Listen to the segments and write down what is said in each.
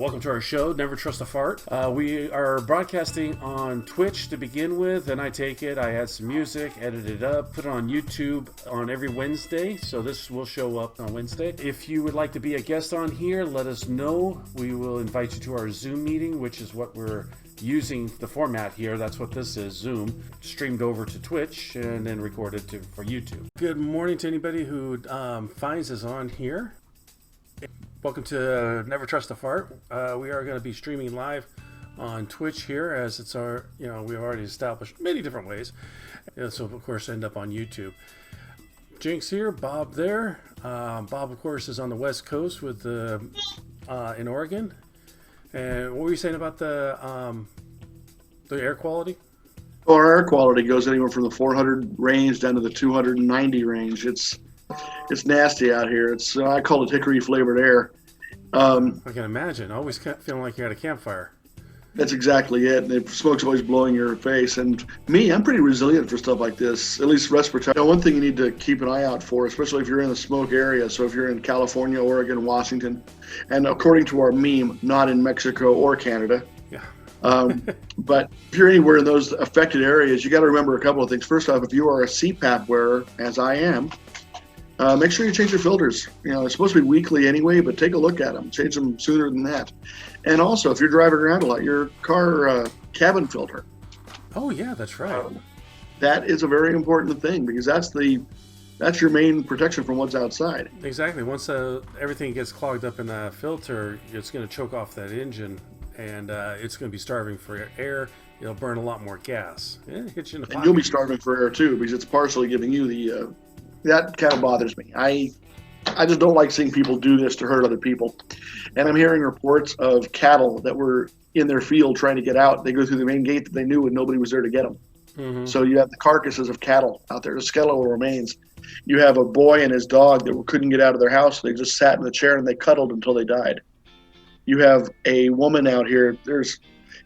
Welcome to our show, Never Trust a Fart. We are broadcasting on Twitch to begin with, and I take it, I had some music, edited it up, put it on YouTube on every Wednesday, so this will show up on Wednesday. If you would like to be a guest on here, let us know. We will invite you to our Zoom meeting, which is what we're using the format here. That's what this is, Zoom, streamed over to Twitch and then recorded for YouTube. Good morning to anybody who finds us on here. Welcome to Never Trust a Fart. We are going to be streaming live on Twitch here, as it's our, we've already established many different ways. And so, of course, end up on YouTube. Jinx here, Bob there. Bob, of course, is on the West Coast with in Oregon. And what were you saying about the air quality? Well, our air quality goes anywhere from the 400 range down to the 290 range. It's nasty out here. I call it hickory flavored air. I can imagine. Always feeling like you're at a campfire. That's exactly it. And the smoke's always blowing your face. And I'm pretty resilient for stuff like this, at least respiratory. One thing you need to keep an eye out for, especially if you're in the smoke area. So if you're in California, Oregon, Washington, and according to our meme, not in Mexico or Canada. Yeah. But if you're anywhere in those affected areas, you got to remember a couple of things. First off, if you are a CPAP wearer, as I am, make sure you change your filters. It's supposed to be weekly anyway, but take a look at them. Change them sooner than that. And also, if you're driving around a lot, your car cabin filter. Oh, yeah, that's right. That is a very important thing because that's your main protection from what's outside. Exactly. Once everything gets clogged up in the filter, it's going to choke off that engine, and it's going to be starving for air. It'll burn a lot more gas. Hit you in the pocket. And you'll be starving for air, too, because it's partially giving you the... That kind of bothers me. I just don't like seeing people do this to hurt other people. And I'm hearing reports of cattle that were in their field trying to get out. They go through the main gate that they knew and nobody was there to get them. Mm-hmm. So you have the carcasses of cattle out there, the skeletal remains. You have a boy and his dog that couldn't get out of their house. They just sat in the chair and they cuddled until they died. You have a woman out here.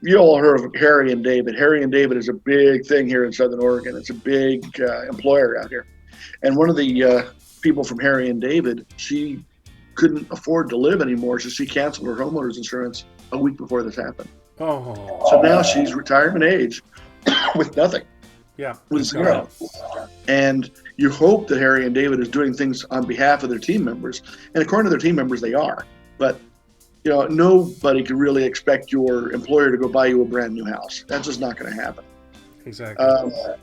You all heard of Harry and David. Harry and David is a big thing here in Southern Oregon. It's a big employer out here. And one of the people from Harry and David, she couldn't afford to live anymore, so she canceled her homeowner's insurance a week before this happened. Oh. So now she's retirement age with nothing. Yeah. With zero. And you hope that Harry and David is doing things on behalf of their team members. And according to their team members, they are. But, nobody could really expect your employer to go buy you a brand new house. That's just not going to happen. Exactly.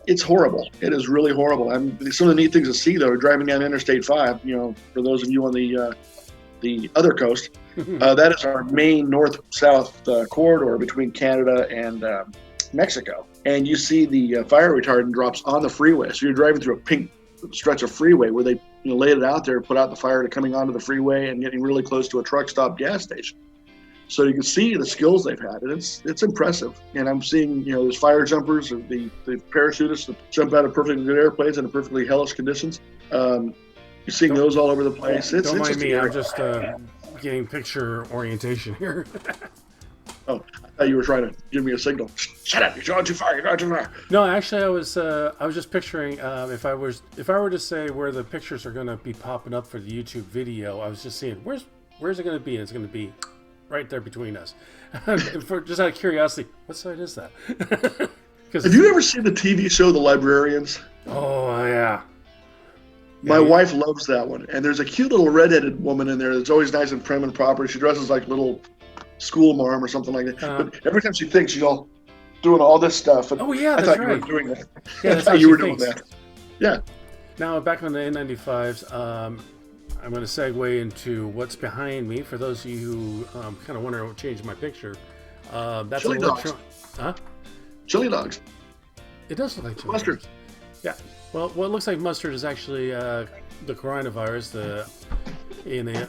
It's horrible. It is really horrible. Some of the neat things to see, though, driving down Interstate 5, for those of you on the other coast, that is our main north-south corridor between Canada and Mexico. And you see the fire retardant drops on the freeway. So you're driving through a pink stretch of freeway where they laid it out there, put out the fire to coming onto the freeway and getting really close to a truck stop gas station. So you can see the skills they've had, and it's impressive. And I'm seeing, there's fire jumpers, the parachutists that jump out of perfectly good airplanes in perfectly hellish conditions. You're seeing those all over the place. Don't mind me, I'm just getting picture orientation here. Oh, I thought you were trying to give me a signal. Shut up! You're going too far. You're going too far. No, actually, I was just picturing if I were to say where the pictures are going to be popping up for the YouTube video, I was just seeing where's it going to be? And it's going to be right there between us. Just out of curiosity, what side is that? Have you ever seen the TV show The Librarians? Oh, yeah. My wife loves that one. And there's a cute little redheaded woman in there that's always nice and prim and proper. She dresses like little school marm or something like that. But every time she thinks, she's all doing all this stuff. And oh, yeah, I that's thought right. you were doing that. Yeah, that's I thought you were doing that. Yeah. Now, back on the N95s, I'm going to segue into what's behind me. For those of you who kind of wonder what changed my picture, that's chili dogs. Huh? Chili dogs. It does look like chili mustard. Dogs. Yeah. Well, what looks like mustard is actually the coronavirus,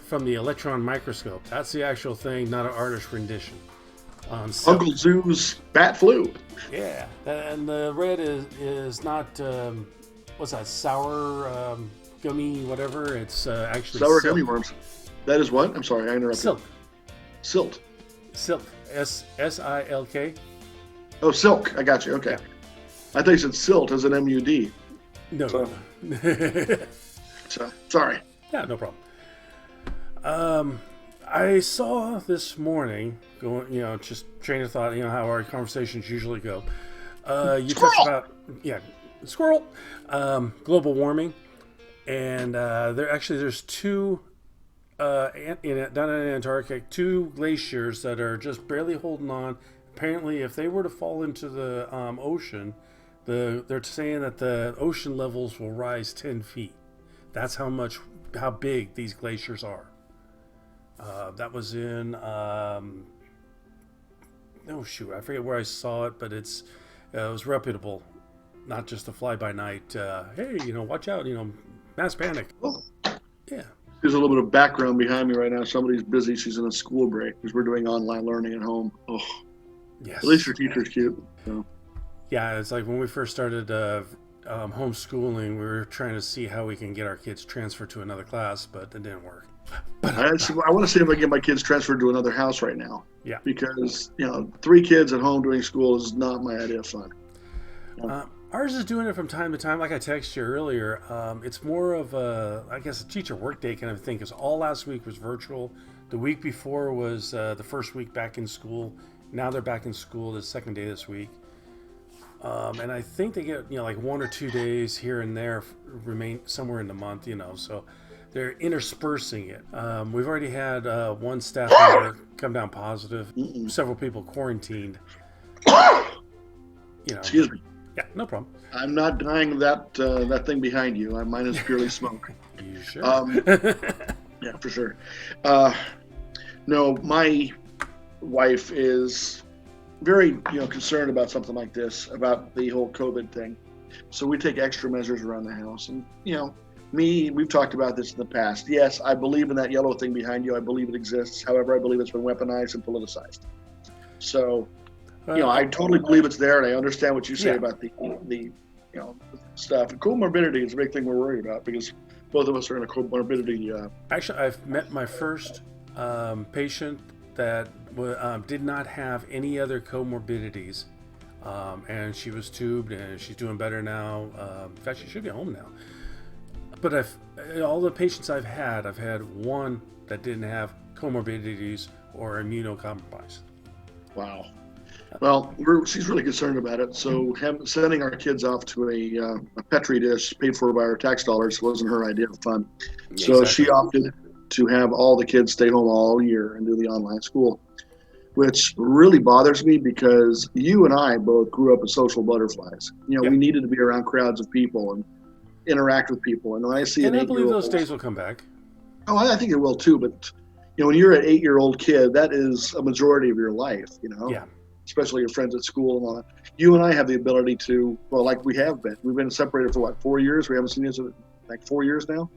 from the electron microscope. That's the actual thing, not an artist rendition. Uncle Zoo's bat flu. Yeah, and the red is not what's that, sour gummy whatever. It's actually sour silk. gummy worms. That is what? I'm sorry, I interrupted. Silk. Silk. S-I-L-K. Oh, silk. I got you. Okay. Yeah. I thought you said silt as an M-U-D. No. So, sorry. Yeah, no problem. I saw this morning, going, just train of thought, how our conversations usually go. You talked about, squirrel, global warming, and there's two, down in Antarctica, two glaciers that are just barely holding on. Apparently, if they were to fall into the ocean, they're saying that the ocean levels will rise 10 feet. That's how big these glaciers are. That was in, I forget where I saw it, but it was reputable, not just a fly-by-night, hey, watch out, mass panic. Well, yeah. There's a little bit of background behind me right now. Somebody's busy. She's in a school break because we're doing online learning at home. Oh, yes. At least your teacher's cute. So. Yeah, it's like when we first started homeschooling, we were trying to see how we can get our kids transferred to another class, but it didn't work. I want to see if I can get my kids transferred to another house right now. Yeah. Because, 3 kids at home doing school is not my idea of fun. Ours is doing it from time to time. Like I texted you earlier, it's more of a teacher work day kind of thing, because all last week was virtual. The week before was the first week back in school. Now they're back in school the second day this week. And I think they get, like 1 or 2 days here and there remain somewhere in the month, so they're interspersing it. We've already had one staff member come down positive, several people quarantined. Excuse me. Yeah, no problem. I'm not dying of that thing behind you. Mine is purely smoke. You sure? Yeah, for sure. No, my wife is very, concerned about something like this, about the whole COVID thing. So we take extra measures around the house. And, we've talked about this in the past. Yes, I believe in that yellow thing behind you. I believe it exists. However, I believe it's been weaponized and politicized. So, I totally believe it's there, and I understand what you say about the stuff. And comorbidity is a big thing we're worried about, because both of us are in a comorbidity. Actually, I've met my first patient that did not have any other comorbidities, and she was tubed, and she's doing better now. In fact, she should be home now. But all the patients I've had one that didn't have comorbidities or immunocompromised. Wow. Well, she's really concerned about it. So sending our kids off to a Petri dish paid for by our tax dollars wasn't her idea of fun. Yeah, so exactly. She opted to have all the kids stay home all year and do the online school, which really bothers me, because you and I both grew up as social butterflies. We needed to be around crowds of people and interact with people. And when I see I believe those days will come back. Oh, I think it will too. But when you're an 8-year-old kid, that is a majority of your life. Yeah. Especially your friends at school and all that. You and I have the ability to, like we have been. We've been separated for 4 years? We haven't seen each other like 4 years now.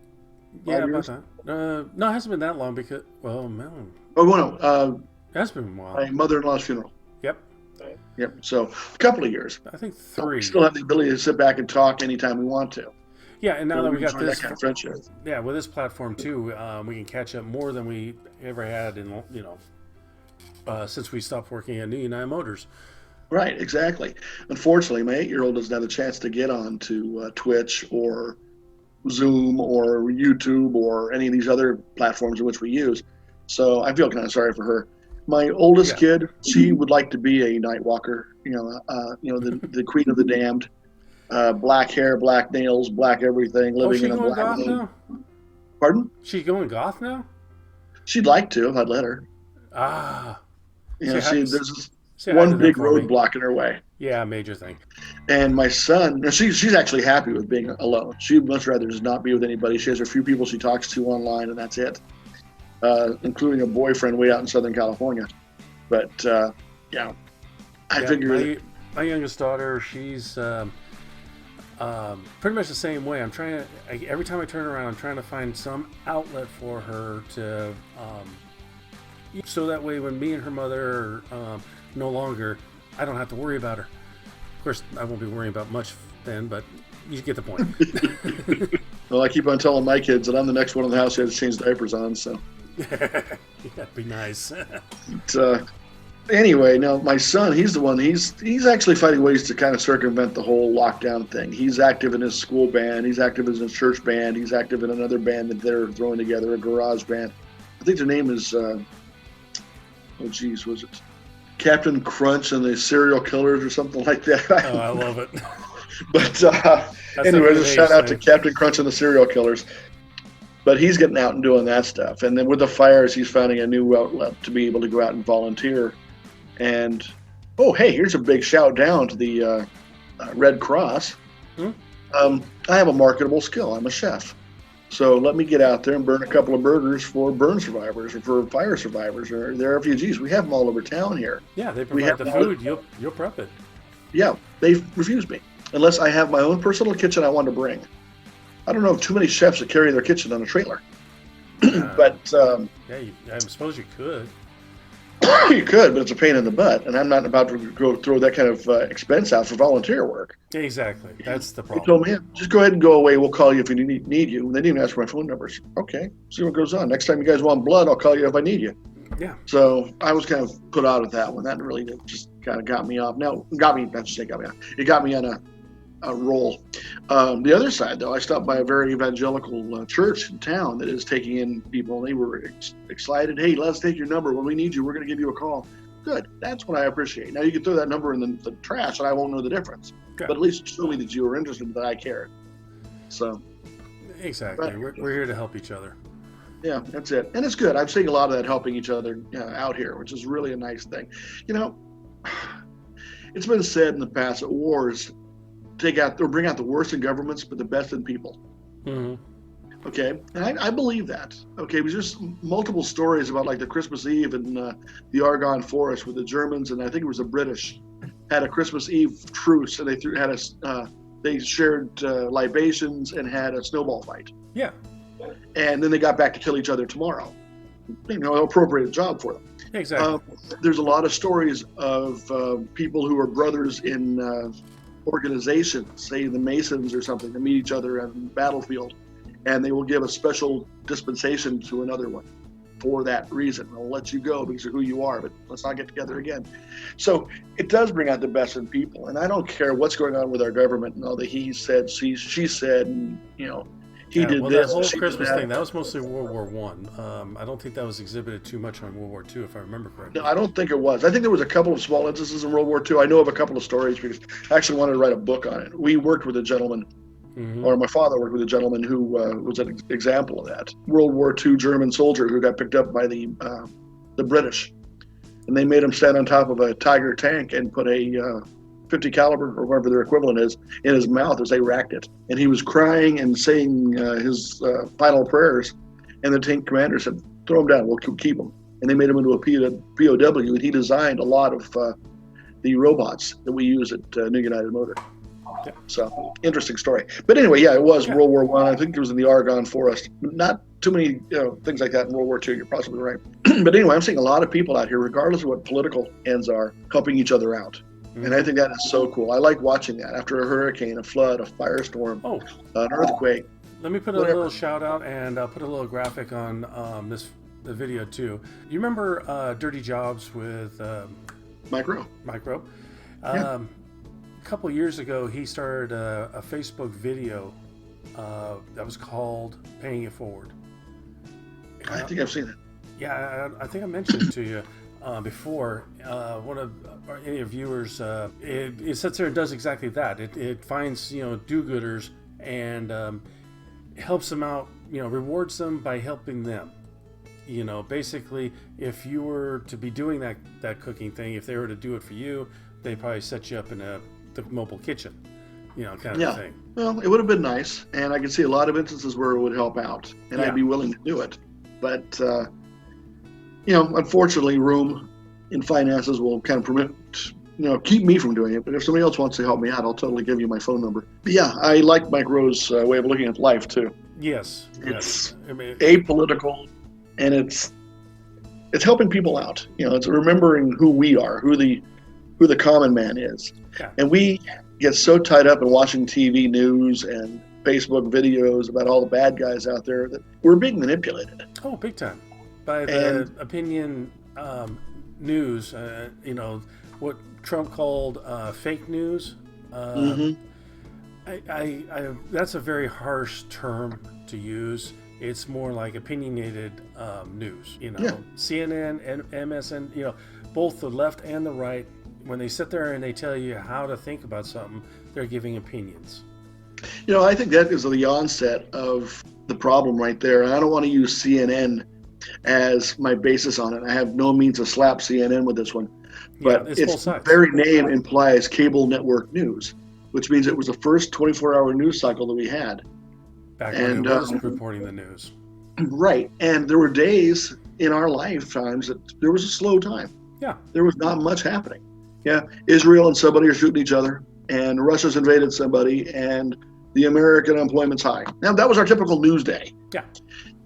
5 years? About that. No, it hasn't been that long because, man. Oh, no. It has been a while. My mother-in-law's funeral. Yep. So a couple of years. I think 3. We still have the ability to sit back and talk anytime we want to. Yeah, and now that we got this kind of friendship. Yeah, with this platform too, we can catch up more than we ever had in since we stopped working at New United Motors. Right, exactly. Unfortunately, my 8-year-old doesn't have a chance to get on to Twitch or Zoom or YouTube or any of these other platforms in which we use. So I feel kind of sorry for her. My oldest kid, she would like to be a night walker. The queen of the damned. Black hair, black nails, black everything, living in a black room. Pardon? She's going goth now? She'd like to if I'd let her. Ah. There's one big roadblock in her way. Yeah, major thing. And my son, she's actually happy with being alone. She'd much rather just not be with anybody. She has a few people she talks to online, and that's it, including a boyfriend way out in Southern California. But, I figure... My youngest daughter, she's pretty much the same way. Every time I turn around, I'm trying to find some outlet for her to... so that way when me and her mother are no longer, I don't have to worry about her. Of course, I won't be worrying about much then, but you get the point. Well, I keep on telling my kids that I'm the next one in the house who has to change diapers on, so. That'd be nice. Anyway, now my son, he's the one, he's actually finding ways to kind of circumvent the whole lockdown thing. He's active in his school band. He's active in his church band. He's active in another band that they're throwing together, a garage band. think their name is, was it Captain Crunch and the Serial Killers or something like that? Oh, I love it. But anyway, just shout out to Captain Crunch and the Serial Killers. But he's getting out and doing that stuff. And then with the fires, he's finding a new outlet to be able to go out and volunteer. And, oh, hey, here's a big shout down to the Red Cross. I have a marketable skill. I'm a chef. So let me get out there and burn a couple of burgers for burn survivors or for fire survivors or their refugees. We have them all over town here. Yeah, they provide the food. You'll prep it. Yeah, they refuse me unless I have my own personal kitchen I want to bring. I don't know of too many chefs that carry their kitchen on a trailer. But I suppose you could. You could, but it's a pain in the butt, and I'm not about to go throw that kind of expense out for volunteer work. Exactly, that's the problem. They told me, just go ahead and go away. We'll call you if we need you. And they didn't even ask for my phone numbers. Okay, see what goes on. Next time you guys want blood, I'll call you if I need you. Yeah. So I was kind of put out of that one. That really just kind of got me off. It got me on a roll. The other side, though, I stopped by a very evangelical church in town that is taking in people, and they were excited. Hey, let's take your number. When we need you, we're going to give you a call. Good. That's what I appreciate. Now, you can throw that number in the trash, and I won't know the difference. Good. But at least show me that you were interested, that I cared. So. Exactly. We're here to help each other. Yeah, that's it. And it's good. I'm seeing a lot of that helping each other out here, which is really a nice thing. You know, it's been said in the past that wars take out or bring out the worst in governments, but the best in people. Mm-hmm. Okay, and I believe that. Okay, there's just multiple stories about like the Christmas Eve in the Argonne Forest with the Germans, and I think it was the British, had a Christmas Eve truce, and they shared libations and had a snowball fight. Yeah. And then they got back to kill each other tomorrow. You know, appropriate job for them. Exactly. There's a lot of stories of people who are brothers in organizations, say the Masons or something, to meet each other on the battlefield, and they will give a special dispensation to another one for that reason. I'll let you go because of who you are, but let's not get together again. So it does bring out the best in people, and I don't care what's going on with our government and all the he said, she said, and you know, he did this. That whole Christmas thing, that was mostly World War I. I don't think that was exhibited too much on World War II, if I remember correctly. No, I don't think it was. I think there was a couple of small instances in World War II. I know of a couple of stories because I actually wanted to write a book on it. We worked with a gentleman, or my father worked with a gentleman who was an example of that. World War II German soldier who got picked up by the British. And they made him stand on top of a Tiger tank and put a 50 caliber or whatever their equivalent is in his mouth as they racked it, and he was crying and saying his final prayers, and the tank commander said, throw him down, we'll keep him. And they made him into a POW, and he designed a lot of the robots that we use at New United Motor. Yeah. So interesting story. But anyway, yeah, it was World War I. I think it was in the Argonne Forest. Not too many things like that in World War II. You're possibly right. But anyway, I'm seeing a lot of people out here, regardless of what political ends are, helping each other out. And I think that is so cool. I like watching that after a hurricane, a flood, a firestorm, an earthquake. Let me put a little shout out and put a little graphic on the video too. You remember Dirty Jobs with Mike Rowe? A couple years ago, he started a Facebook video that was called Paying It Forward. I think I've seen it. Yeah, I think I mentioned it to you. Before one of any of viewers, it sits there and does exactly that. It finds do-gooders and helps them out. Rewards them by helping them. Basically, if you were to be doing that cooking thing, if they were to do it for you, they probably set you up in the mobile kitchen. Kind of thing. Well, it would have been nice, and I can see a lot of instances where it would help out, and I'd be willing to do it, but. Unfortunately, room in finances will kind of permit, keep me from doing it. But if somebody else wants to help me out, I'll totally give you my phone number. But yeah, I like Mike Rowe's way of looking at life too. Yes, it's apolitical, and it's helping people out. It's remembering who we are, who the common man is, and we get so tied up in watching TV news and Facebook videos about all the bad guys out there that we're being manipulated. Oh, big time. By the opinion news, what Trump called fake news. I that's a very harsh term to use. It's more like opinionated news. Yeah. CNN and MSN. Both the left and the right. When they sit there and they tell you how to think about something, they're giving opinions. I think that is the onset of the problem right there. And I don't want to use CNN as my basis on it. I have no means to slap CNN with this one. But its very name implies cable network news, which means it was the first 24-hour news cycle that we had. Back when it was reporting the news. Right. And there were days in our lifetimes that there was a slow time. Yeah. There was not much happening. Yeah. Israel and somebody are shooting each other, and Russia's invaded somebody, and the American unemployment's high. Now, that was our typical news day. Yeah.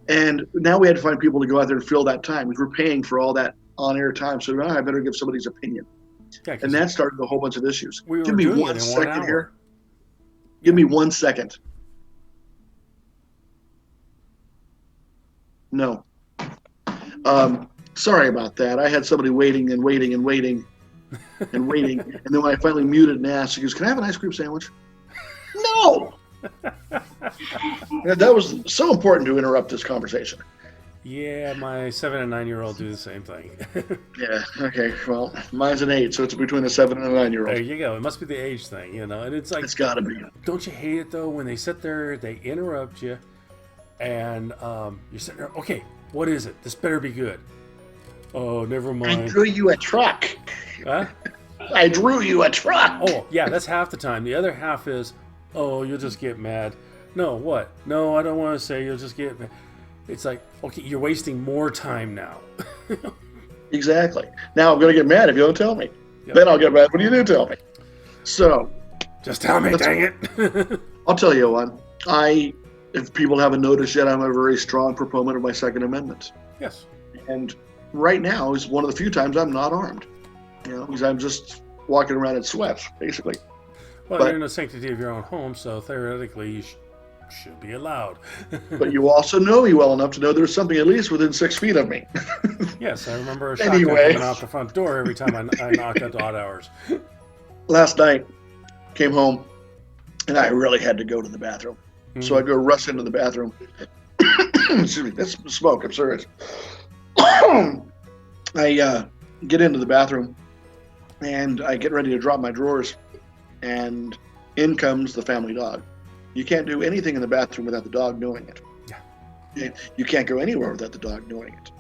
And now we had to find people to go out there and fill that time, because we're paying for all that on-air time. So now I better give somebody's opinion. Yeah, and that started a whole bunch of issues. Give me 1 second here. Give me 1 second. No. Sorry about that. I had somebody waiting and waiting and waiting and waiting. And then when I finally muted and asked, she goes, "Can I have an ice cream sandwich?" No! That was so important to interrupt this conversation. Yeah, my 7 and 9-year-old do the same thing. Yeah, okay. Well, mine's an 8, so it's between a 7 and a 9-year-old. There you go. It must be the age thing, And it's like... It's got to be. Don't you hate it, though, when they sit there, they interrupt you, and you're sitting there, okay, what is it? This better be good. Oh, never mind. I drew you a truck. Huh? I drew you a truck. Oh, yeah, that's half the time. The other half is, oh, you'll just get mad. No, what? No, I don't want to say you'll just get mad. It's like, okay, you're wasting more time now. Exactly. Now I'm going to get mad if you don't tell me. Yep. Then I'll get mad when you do tell me. So. Just tell me, dang it. I'll tell you one. If people haven't noticed yet, I'm a very strong proponent of my Second Amendment. Yes. And right now is one of the few times I'm not armed. Because I'm just walking around in sweats, basically. Well, you're in the sanctity of your own home, so theoretically you should be allowed. But you also know me well enough to know there's something at least within 6 feet of me. Yes, I remember a shotgun coming out the front door every time I knocked at odd hours. Last night, came home, and I really had to go to the bathroom. Mm-hmm. So I go rush into the bathroom. Excuse me, that's smoke, I'm serious. I get into the bathroom, and I get ready to drop my drawers, and in comes the family dog. You can't do anything in the bathroom without the dog knowing it. Yeah. You can't go anywhere without the dog knowing it.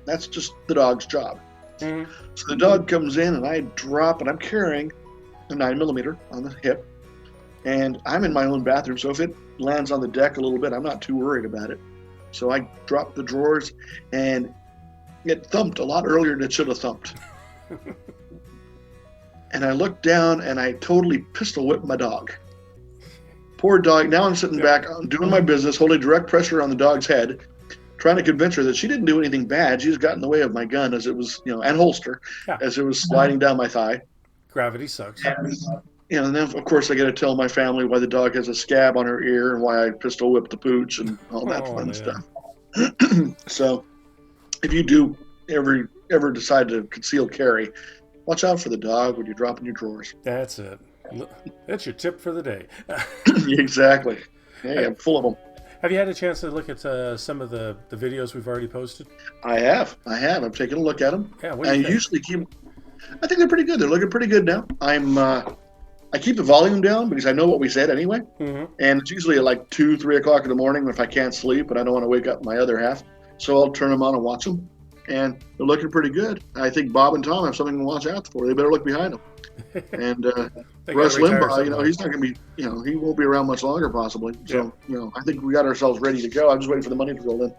That's just the dog's job. Mm-hmm. So the dog comes in, and I drop, and I'm carrying a 9mm on the hip, and I'm in my own bathroom, so if it lands on the deck a little bit, I'm not too worried about it. So I drop the drawers, and it thumped a lot earlier than it should have thumped. And I looked down, and I totally pistol whipped my dog. Poor dog. Now I'm sitting back doing my business, holding direct pressure on the dog's head, trying to convince her that she didn't do anything bad. She just got in the way of my gun as it was, and holster, as it was sliding down my thigh. Gravity sucks. And then, of course, I got to tell my family why the dog has a scab on her ear and why I pistol whipped the pooch and all that fun stuff. So if you do ever decide to conceal carry, watch out for the dog when you're dropping your drawers. That's it. That's your tip for the day. Exactly. Yeah, I'm full of them. Have you had a chance to look at some of the videos we've already posted? I have. I've taken a look at them. Yeah, what do you think? Usually I think they're pretty good. They're looking pretty good now. I keep the volume down because I know what we said anyway. Mm-hmm. And it's usually at like 2, 3 o'clock in the morning if I can't sleep and I don't want to wake up my other half. So I'll turn them on and watch them. And they're looking pretty good. I think Bob and Tom have something to watch out for. They better look behind them. And Russ Limbaugh, he's not going to be, he won't be around much longer possibly. So, I think we got ourselves ready to go. I'm just waiting for the money to roll in.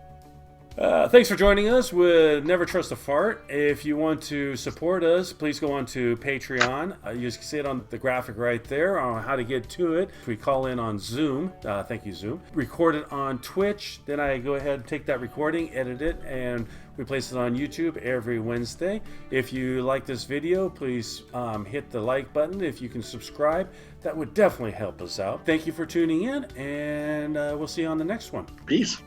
Thanks for joining us with Never Trust a Fart. If you want to support us, please go on to Patreon. You can see it on the graphic right there on how to get to it. We call in on Zoom. Thank you, Zoom. Record it on Twitch. Then I go ahead and take that recording, edit it, and we place it on YouTube every Wednesday. If you like this video, please hit the like button. If you can subscribe, that would definitely help us out. Thank you for tuning in, and we'll see you on the next one. Peace.